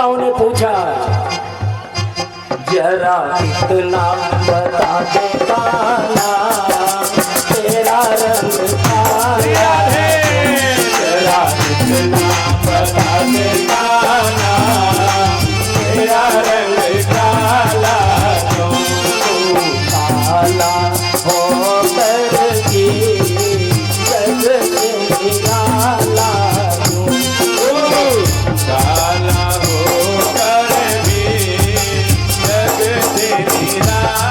गोपिकाओं ने पूछा, जरा इतना बता दे काला, तेरा रंग काला है, जरा इतना बता दे काला, तेरा रंग काला, क्यों काला हो कर की जग से निराला, काला हो कर भी जग से निराला।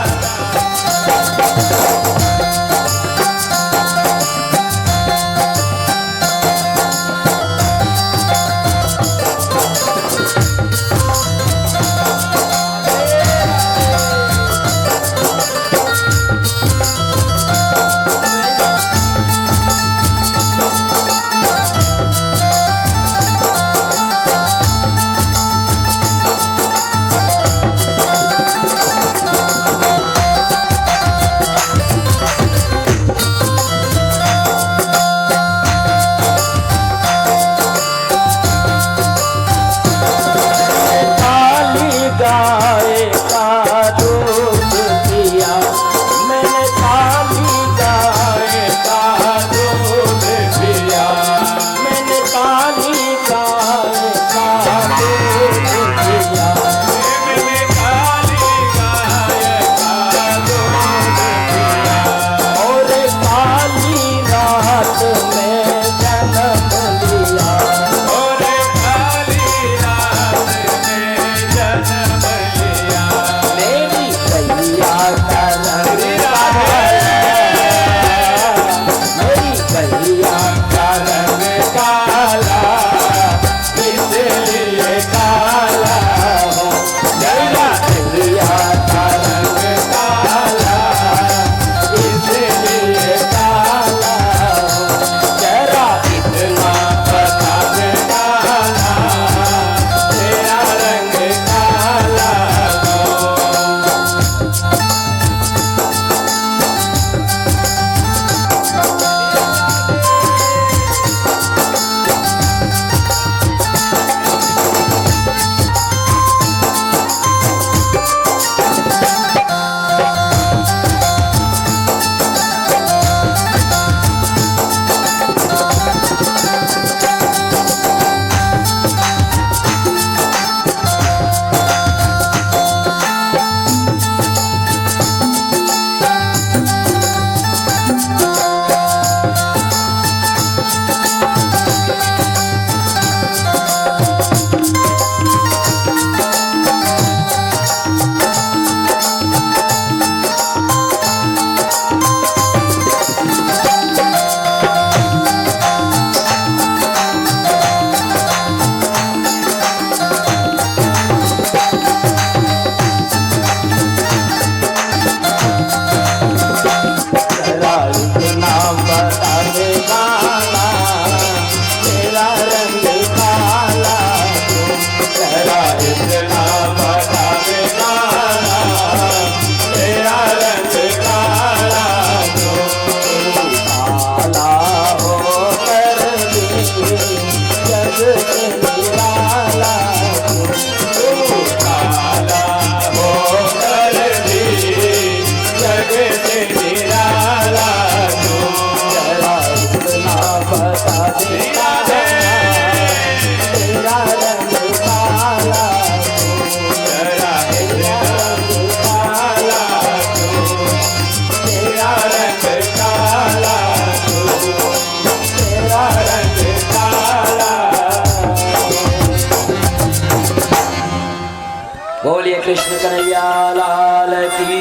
बोलिए कृष्ण कन्हैया लाल की।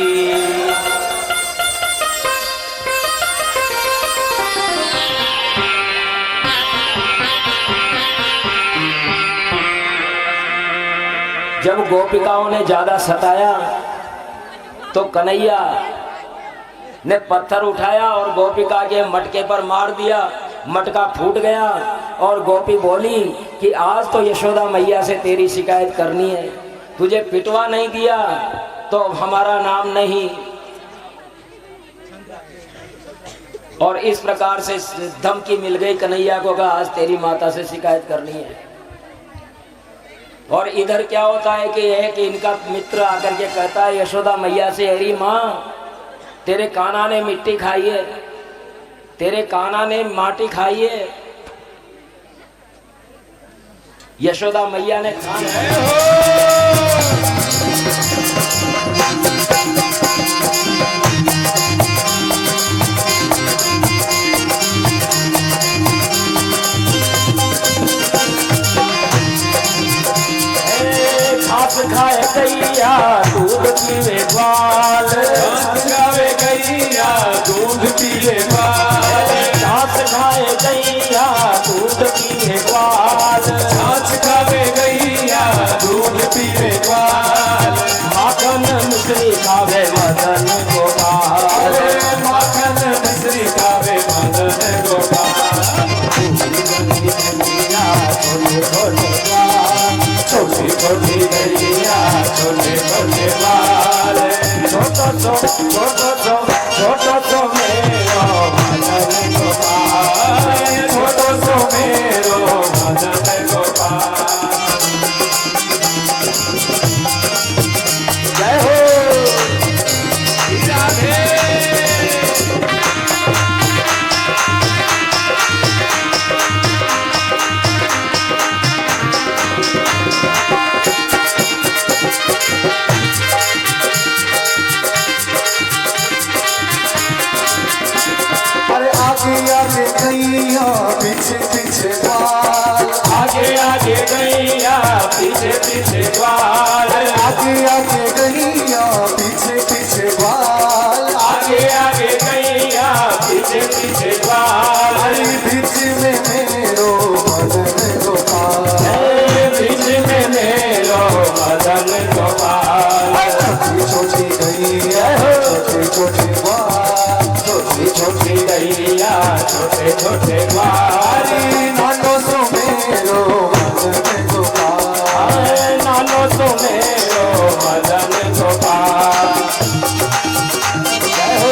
जब गोपिकाओं ने ज्यादा सताया तो कन्हैया ने पत्थर उठाया और गोपिका के मटके पर मार दिया। मटका फूट गया और गोपी बोली कि आज तो यशोदा मैया से तेरी शिकायत करनी है, तुझे पिटवा नहीं दिया तो हमारा नाम नहीं। और इस प्रकार से धमकी मिल गई कन्हैया को कि आज तेरी माता से शिकायत करनी है। और इधर क्या होता है कि एक इनका मित्र आकर के कहता है यशोदा मैया से, अरे माँ तेरे कान्हा ने मिट्टी खाई है, तेरे कान्हा ने माटी खाई है। यशोदा मैया ने खाए गैया दूध पीवे ग्वाल, खावे गैया दूध पीवे ग्वाल, घास खाए गैया दूध पीवे ग्वाल, घास खावे गैया दूध पीवे ग्वाल, माखन मिश्री खावे मदन गोपाल, माखन मिश्री खावे मदन गोपाल, छोटी छोटी गैया छोटे छोटे बाल, छोटो छोटो मेरो मदन गोपाल, छोटो मेरो मदन गोपाल। जय हो राधे आगे आगे गैया पीछे पीछे ग्वाल, आगे आगे गैया पीछे पीछे ग्वाल, आगे आगे गैया पीछे पीछे ग्वाल, आगे आगे गैया पीछे पीछे ग्वाल, बीच में मेरो मदन गोपाल, बीच में मेरो मदन गोपाल, छोटी छोटी गैया छोटी छोटी ग्वाल, छोटी छोटी गैया छोटे छोटे ग्वाल, नानो सो मेरो मदन गोपाल, नानो तो मेरो मदन गोपाल। जय हो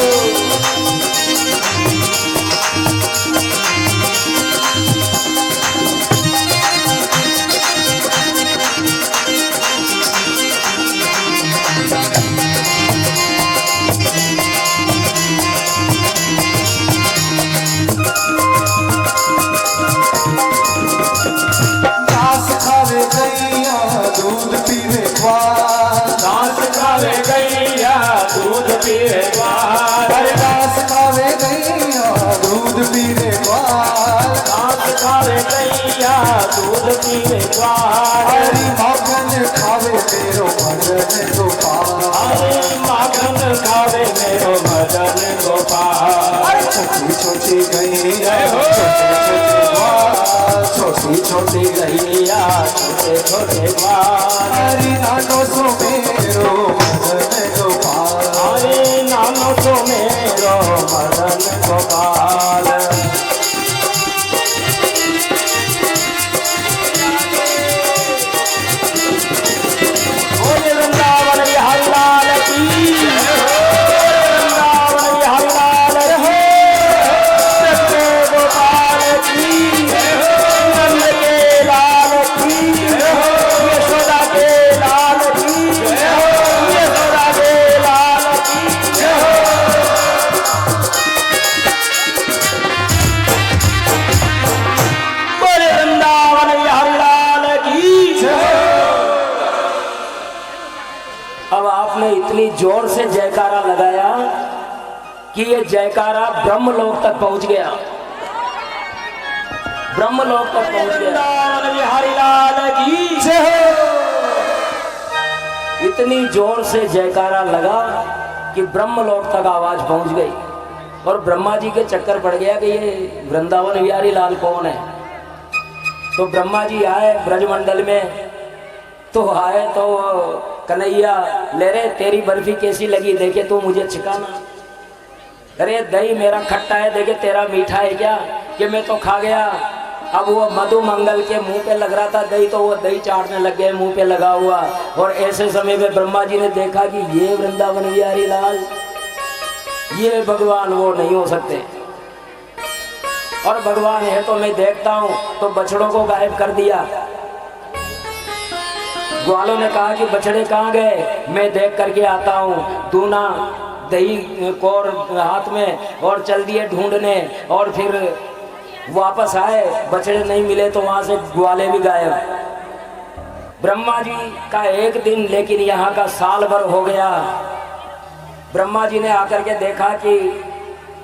घास खावे गैया दूध पीवे ग्वाल, घास खावे गैया दूध पीवे ग्वाल, घास खावे गैया दूध पीवे ग्वाल, घास खावे गैया दूध पीवे ग्वाल, हरी माखन खावे मेरो मदन गोपाल, अरे माखन खावे मेरो मदन गोपाल, छोटी छोटी गैया हो। छोटे छोटे ग्वाल, छोटी छोटी गैया छोटे छोटे ग्वाल, हरी नानो सो मेरो मदन गोपाल, अरे नानो तो मेरो मदन गोपाल। बोले वृंदावन बिहारी लाल की, वृंदावन बिहारी लाल हो, सत्य गोपाल की, नंद के लाल की, यशोदा के लाल की, यशोदा के लाल की। बोले वृंदावन बिहारी लाल की। अब आपने इतनी जोर से जयकारा लगाया कि ये जयकारा ब्रह्मलोक तक पहुंच गया, ब्रह्मलोक तक पहुंच गया। बिहारी लाल की जय। इतनी जोर से जयकारा लगा कि ब्रह्मलोक तक आवाज पहुंच गई और ब्रह्मा जी के चक्कर पड़ गया कि ये वृंदावन बिहारी लाल कौन है। तो ब्रह्मा जी आए ब्रजमंडल में, तो आए तो कन्हैया ले रे तेरी बर्फी कैसी लगी, देखे तू मुझे छिकाना। अरे दही मेरा खट्टा है, देखे तेरा मीठा है क्या, कि मैं तो खा गया। अब वो मधु मंगल के मुंह पे लग रहा था दही, तो वो दही चाटने लग गए मुंह पे लगा हुआ। और ऐसे समय में ब्रह्मा जी ने देखा कि ये वृंदावन बिहारी लाल, ये भगवान वो नहीं हो सकते, और भगवान है तो मैं देखता हूँ। तो बछड़ों को गायब कर दिया, ग्वालों ने कहा कि बछड़े कहाँ गए, मैं देख करके आता हूँ। दूना दही कोर हाथ में और चल दिए ढूंढने, और फिर वापस आए, बछड़े नहीं मिले तो वहाँ से ग्वाले भी गायब। ब्रह्मा जी का एक दिन, लेकिन यहाँ का साल भर हो गया। ब्रह्मा जी ने आकर के देखा कि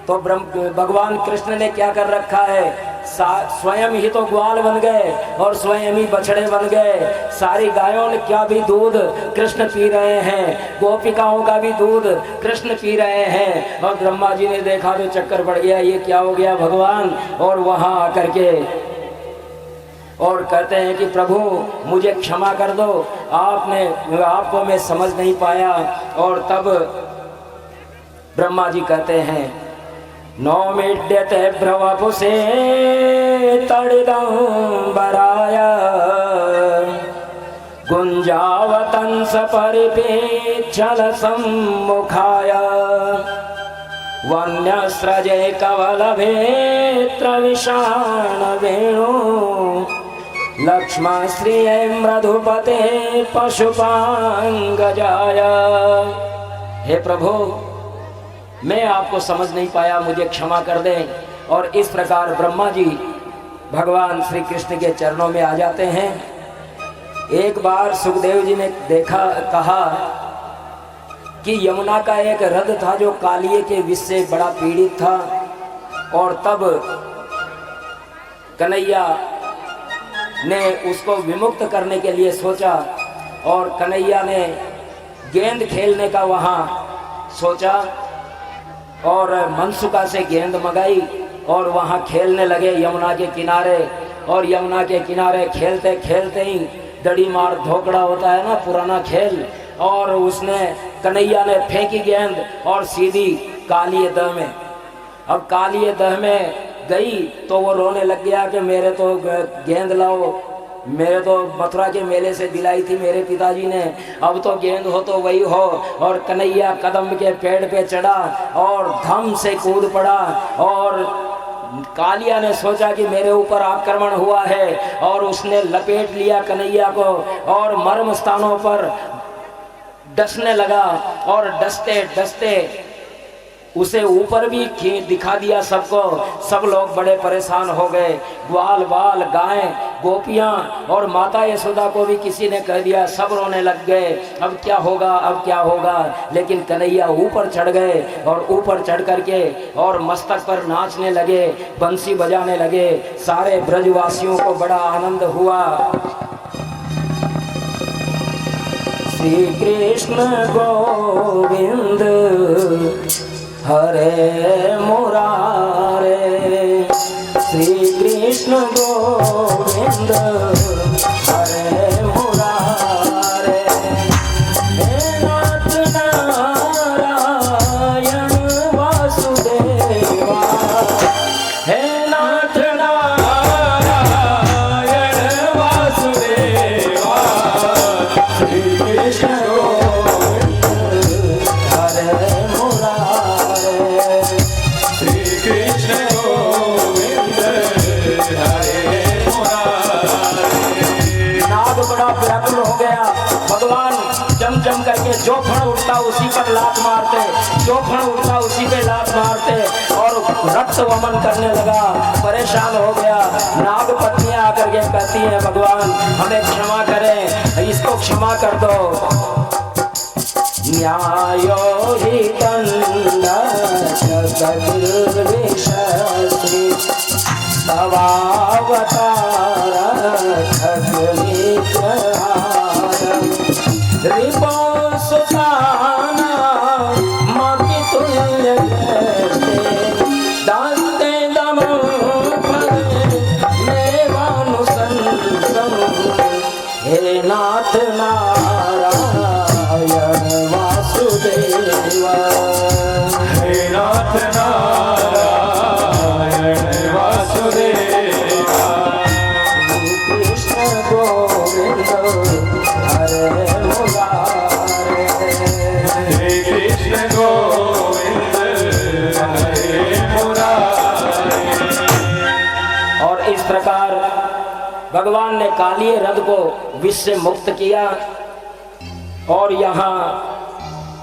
तो भगवान कृष्ण ने क्या कर रखा है, स्वयं ही तो ग्वाल बन गए और स्वयं ही बछड़े बन गए। सारी गायों ने क्या भी दूध कृष्ण पी रहे हैं, गोपिकाओं का भी दूध कृष्ण पी रहे हैं। और ब्रह्मा जी ने देखा तो चक्कर पड़ गया, ये क्या हो गया भगवान। और वहां आकर के और कहते हैं कि प्रभु मुझे क्षमा कर दो, आपको मैं समझ नहीं पाया। और तब ब्रह्मा जी कहते हैं, नो मिड्यते भ्रवपुसे तड़िदंबराय गुंजावतंस परिपेक्षल सम्मुखाय वन्यस्रजे कवलभेत्र विषाण वेणु लक्ष्मणश्रिये मृधुपते पशुपांगजाय। हे प्रभु, मैं आपको समझ नहीं पाया, मुझे क्षमा कर दें। और इस प्रकार ब्रह्मा जी भगवान श्री कृष्ण के चरणों में आ जाते हैं। एक बार सुखदेव जी ने कहा कि यमुना का एक रथ था जो कालिए के विष से बड़ा पीड़ित था, और तब कन्हैया ने उसको विमुक्त करने के लिए सोचा, और कन्हैया ने गेंद खेलने का वहाँ सोचा और मनसुका से गेंद मंगाई और वहाँ खेलने लगे यमुना के किनारे। और यमुना के किनारे खेलते खेलते ही दड़ी मार धोकड़ा होता है ना, पुराना खेल, और उसने कन्हैया ने फेंकी गेंद और सीधी कालिए दह में। अब कालिए दह में गई तो वो रोने लग गया कि मेरे तो गेंद लाओ, मेरे तो मथुरा के मेले से दिलाई थी मेरे पिताजी ने, अब तो गेंद हो तो वही हो। और कन्हैया कदम के पेड़ पे चढ़ा और धम से कूद पड़ा, और कालिया ने सोचा कि मेरे ऊपर आक्रमण हुआ है, और उसने लपेट लिया कन्हैया को और मर्म स्थानों पर डसने लगा। और डसते डसते उसे ऊपर भी दिखा दिया सबको। सब लोग बड़े परेशान हो गए, ग्वाल बाल गायें गोपियां और माता यशोदा को भी किसी ने कह दिया, सब रोने लग गए, अब क्या होगा, अब क्या होगा। लेकिन कन्हैया ऊपर चढ़ गए और ऊपर चढ़ करके और मस्तक पर नाचने लगे, बंसी बजाने लगे। सारे ब्रजवासियों को बड़ा आनंद हुआ। श्री कृष्ण गोविंद हरे मुरारे, श्री कृष्ण गोविंद हरे मुरारे। हे नाथ नारायण वासुदेवा, हे नाथ नारायण वासुदेवा। श्री कृष्ण गोविंद हरे व्याकुल हो गया। भगवान जम जम करके जो फण उठता उसी पर लात मारते, जो फण उठता उसी पे लात मारते और रक्त वमन करने लगा। परेशान हो गया। नाग पत्नियां आकर के कहती हैं, भगवान हमें क्षमा करें, इसको क्षमा कर दो। न्यायो हि दंड जगदीश्वरी तवावतार रिपोसुताना मति तुल्य दास्ते दमो मेवानुसंसम। हे नाथ नारायण वासुदेवा, हे नाथ नारायण वासुदेवा। कृष्ण गोविंद हरे मुरारे, हे कृष्ण गोविंद हरे मुरारे। और इस प्रकार भगवान ने कालिए रथ को विष से मुक्त किया और यहाँ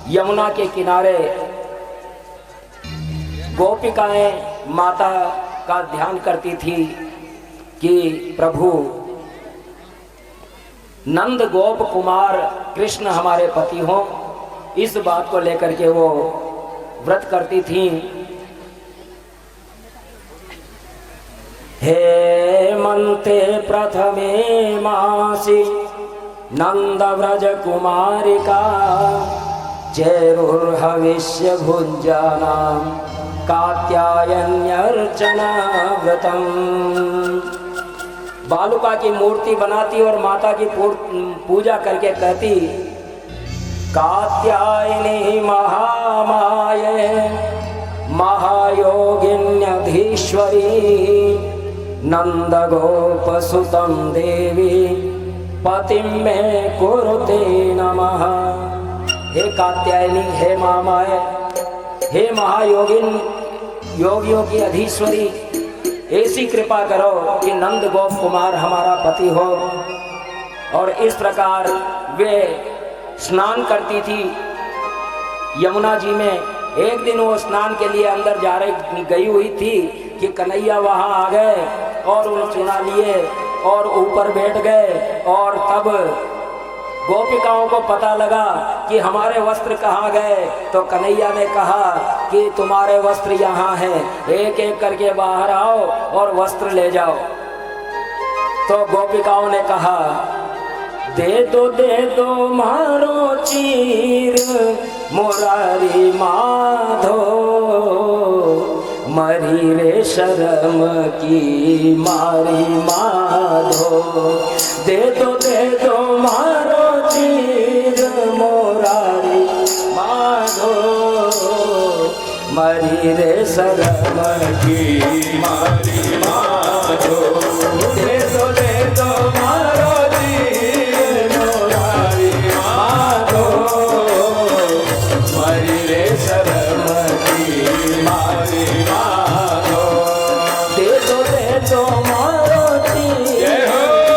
यमुना के किनारे गोपिकाएं माता का ध्यान करती थी कि प्रभु नंद गोप कुमार कृष्ण हमारे पति हों, इस बात को लेकर के वो व्रत करती थी। हे मंते प्रथमे मासी नंद व्रज कुमारिका चेरुर्हविष्य भुञ्जानां कात्यायन्यर्चना व्रतम। बालुका की मूर्ति बनाती और माता की पूजा करके कहती, कात्यायनी महामाये महायोगिन्यधीश्वरी नंद गोपसुतं देवी पतिं मे कुरुते नमः। हे कात्यायनी, हे महामाये, हे महायोगिन, योगियों की अधीश्वरी, ऐसी कृपा करो कि नंद गोप कुमार हमारा पति हो। और इस प्रकार वे स्नान करती थी यमुना जी में। एक दिन वो स्नान के लिए अंदर जा रही गई हुई थी कि कन्हैया वहां आ गए और उन्हें चुना लिए और ऊपर बैठ गए। और तब गोपिकाओं को पता लगा कि हमारे वस्त्र कहाँ गए, तो कन्हैया ने कहा कि तुम्हारे वस्त्र यहाँ हैं, एक एक करके बाहर आओ और वस्त्र ले जाओ। तो गोपिकाओं ने कहा, दे दो मारो चीर मुरारी माधो, मरी रे शर्म की मारी माधो। दे दो मारो चीर मुरारी माधो, मरी रे शर्म की मारी माधो। दे दो मारो चीर मुरारी माधो, मरी रे शर्म की मारी माधो। दे दो मारो चीर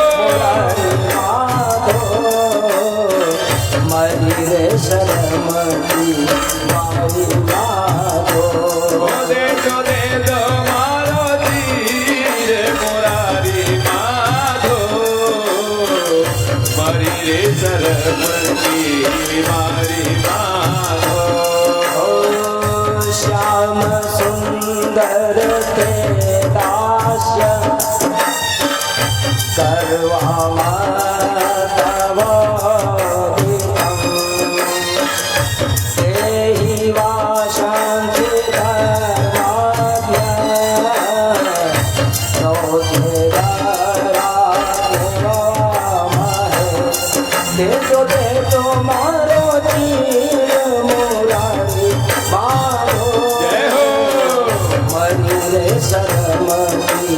मुरारी माधो, मरी रे शर्म की मारी माधो। दे दो मारो चीर मुरारी माधो, मरी रे शर्म की मारी माधो। श्याम सुंदर ते दास्य करवा तव देहि वाशांति धर्माज्ञ दे दो मारो चीर मुरारी माधो, जय हो। मरी रे शर्म की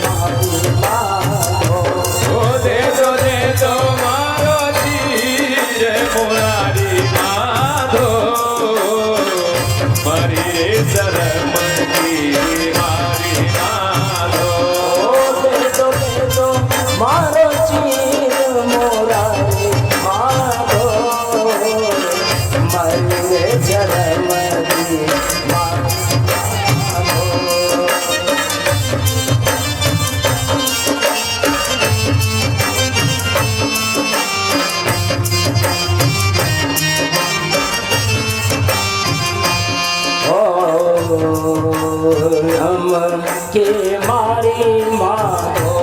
मारी माधो। दे दो मारो चीर मुरारी माधो, मरी रे शर्म की मारी माधो। दे दो मारो चीर मुरारी माधो, मरी रे शर्म की मारी माधो। हम के मारी माधो।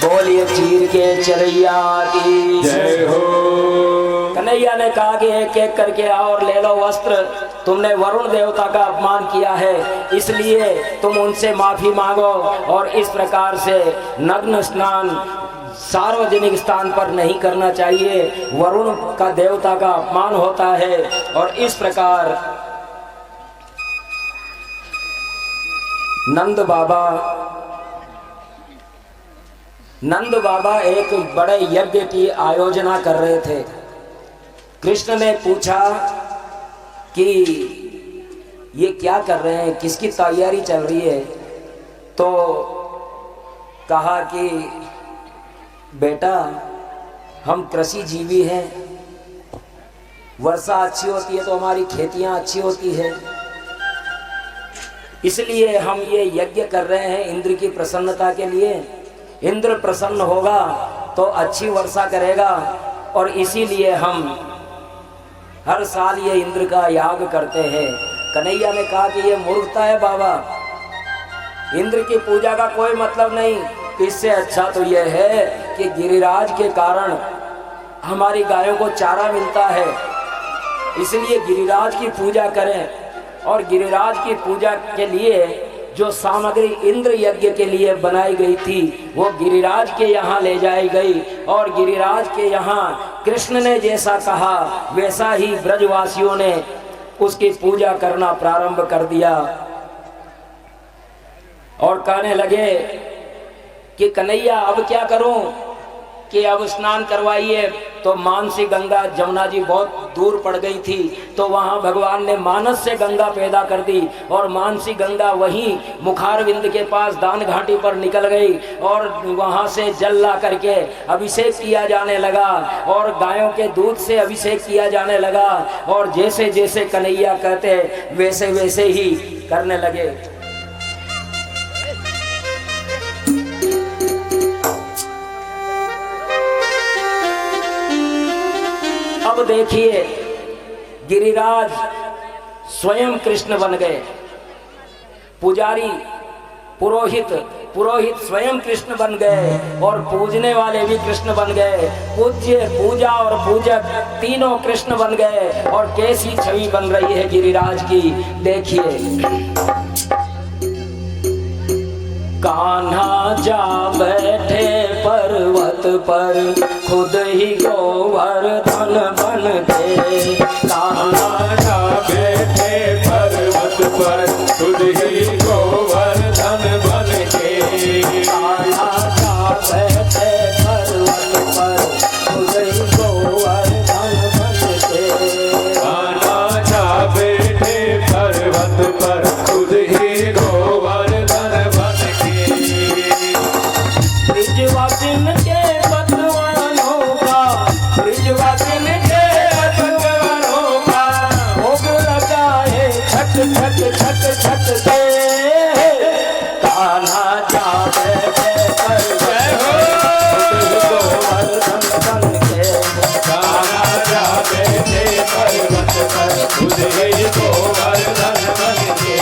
बोलिए चीर के चरैया की जय हो। कन्हैया ने कहा कि एक एक करके आओ और ले लो वस्त्र। तुमने वरुण देवता का अपमान किया है, इसलिए तुम उनसे माफी मांगो और इस प्रकार से नग्न स्नान सार्वजनिक स्थान पर नहीं करना चाहिए। वरुण का देवता का अपमान होता है। और इस प्रकार नंद बाबा एक बड़े यज्ञ की आयोजना कर रहे थे। कृष्ण ने पूछा कि ये क्या कर रहे हैं, किसकी तैयारी चल रही है? तो कहा कि बेटा हम कृषि जीवी हैं, वर्षा अच्छी होती है तो हमारी खेतियां अच्छी होती है, इसलिए हम ये यज्ञ कर रहे हैं इंद्र की प्रसन्नता के लिए। इंद्र प्रसन्न होगा तो अच्छी वर्षा करेगा और इसीलिए हम हर साल ये इंद्र का याग करते हैं। कन्हैया ने कहा कि ये मूर्खता है बाबा, इंद्र की पूजा का कोई मतलब नहीं। इससे अच्छा तो यह है कि गिरिराज के कारण हमारी गायों को चारा मिलता है, इसलिए गिरिराज की पूजा करें। और गिरिराज की पूजा के लिए जो सामग्री इंद्र यज्ञ के लिए बनाई गई थी वो गिरिराज के यहाँ ले जाई गई और गिरिराज के यहाँ कृष्ण ने जैसा कहा वैसा ही ब्रजवासियों ने उसकी पूजा करना प्रारंभ कर दिया। और कहने लगे कि कन्हैया अब क्या करूं, कि अब स्नान करवाइए। तो मानसी गंगा, जमुना जी बहुत दूर पड़ गई थी, तो वहाँ भगवान ने मानस से गंगा पैदा कर दी और मानसी गंगा वहीं मुखारविंद के पास दान घाटी पर निकल गई और वहाँ से जल ला करके अभिषेक किया जाने लगा और गायों के दूध से अभिषेक किया जाने लगा और जैसे जैसे कन्हैया कहते वैसे वैसे ही करने लगे। अब देखिए गिरिराज स्वयं कृष्ण बन गए, पुजारी पुरोहित स्वयं कृष्ण बन गए और पूजने वाले भी कृष्ण बन गए। पूज्य, पूजा और पूजक तीनों कृष्ण बन गए और कैसी छवि बन रही है गिरिराज की, देखिए। कान्हा जा बैठे पर्वत पर खुद ही गोवर्धन बन के, कान्हा जा बैठे पर्वत पर खुद ही गोवर्धन बन के, कान्हा जा बैठे पर्वत पर खुद ही गोवर्धन बन के, कान्हा जा बैठे पर्वत पर खुद ही गोवर्धन बन के। ब्रिजवासिन के पतवानों का, ब्रिजवासिन के पतवानों का भोग लगाए छठ छठ छठ छठ से, कान्हा जा बैठे गोवर्धन बन के, कान्हा जा बैठे पर्वत पर खुद ही गोवर्धन बन के।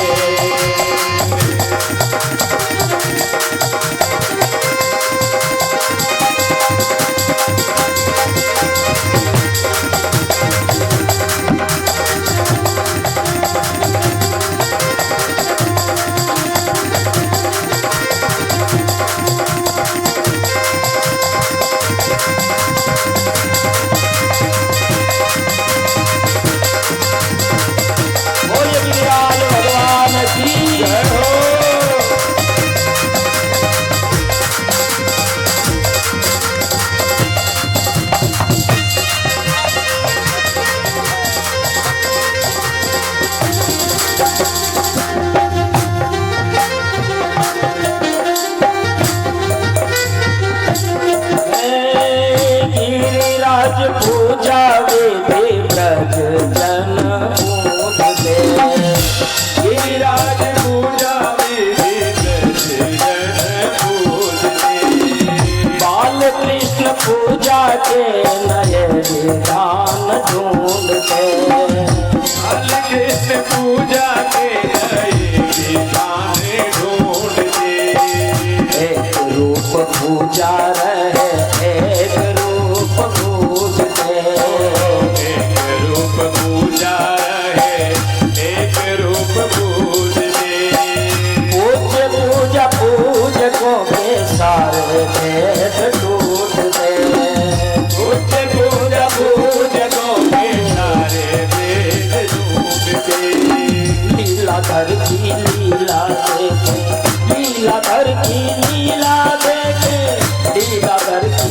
बोलिए गिरिराज भगवान की जय हो। गिरिराज पूजा विधि ब्रज जन पूजते, गिरिराज पूजा विधि ब्रज जन पूजते, बाल कृष्ण पूजा के नए विधान ढूंढते, बाल कृष्ण पूजा के नए विधान ढूंढते, एक रूप पूजा रहे एक रूप पूजते, एक रूप पूजा रहे एक रूप पूजते, पूज्य पूजा पूजकों के सारे भेद टूटते, पूज्य पूजा पूजकों के सारे भेद ढूंढते, लीलाधर की लीला देखे, लीलाधर की लीला देखे, लीलाधर की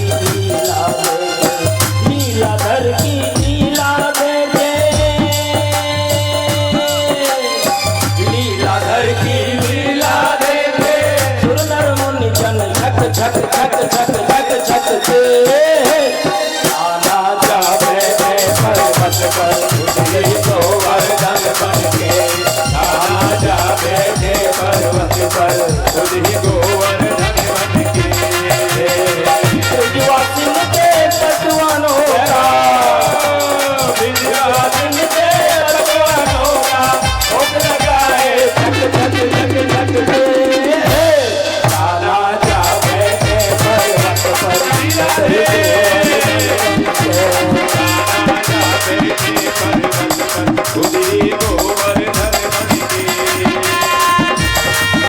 राधे